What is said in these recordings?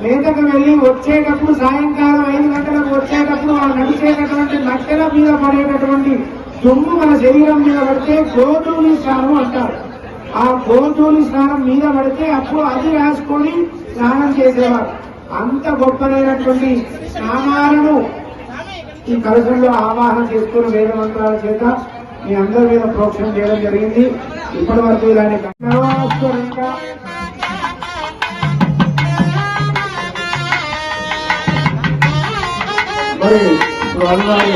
వేటకు వెళ్లి వచ్చేటప్పుడు సాయంకాలం 5 గంటలకు వచ్చేటప్పుడు వాళ్ళు నడిచేటటువంటి నట్టెల మీద పడేటటువంటి దుమ్ము మన శరీరం మీద పడితే గోధూళి స్నానం అంటారు. ఆ గోధూళి స్నానం మీద పడితే అప్పుడు అది రాసుకొని స్నానం చేసేవారు. అంత గొప్పదైనటువంటి స్నానాలను ఈ కలశంలో ఆవాహన చేసుకుని వేద మంత్రాల చేత మీ అందరి మీద ప్రోక్షణ చేయడం జరిగింది. ఇప్పటి వరకు ఇలాంటి మరి స్వామివారి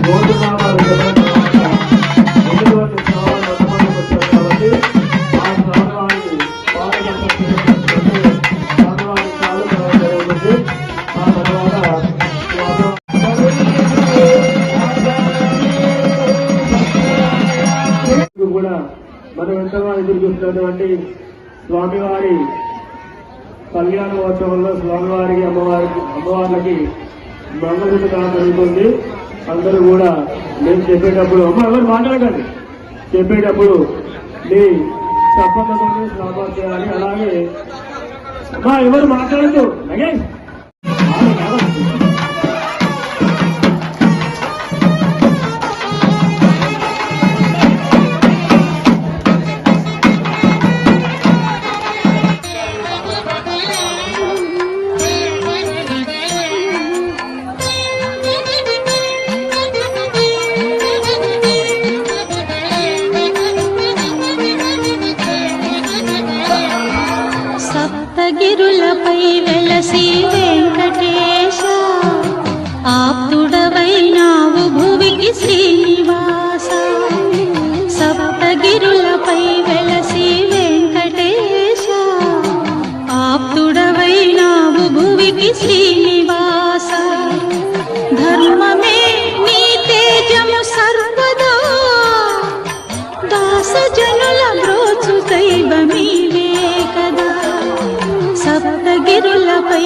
గోధునామాలు చెప్పడం ఎటువంటి స్వామి వచ్చారు కాబట్టి ఆ స్వామివారికి స్వామివారి చాలు జరుగుతుంది. ఆ తర్వాత కూడా మనం ఎంతగా ఎదురు చూస్తున్నటువంటి స్వామివారి కళ్యాణ మహోత్సవంలో స్వామివారికి అమ్మవార్లకి మంగళసూత్ర దానం జరుగుతుంది. అందరూ కూడా నేను చెప్పేటప్పుడు ఎవరు మాట్లాడకండి, చెప్పేటప్పుడు మీ తప్పకుండా స్వాగతం చేయాలి. అలాగే ఎవరు మాట్లాడద్దు. సప్తగిరులపై వెలసి వెంకటేశ ఆప్తుడవైనావు భువికి శ్రీనివాస. సప్తగిరులపై వెలసి వెంకటేశ ఆప్తుడవైనావు భువికి శ్రీనివాస. ధర్మమే నీ తేజము సర్వదా దాసజనుల బ్రోచు దైవమీవే కదా. సప్తగిరులపై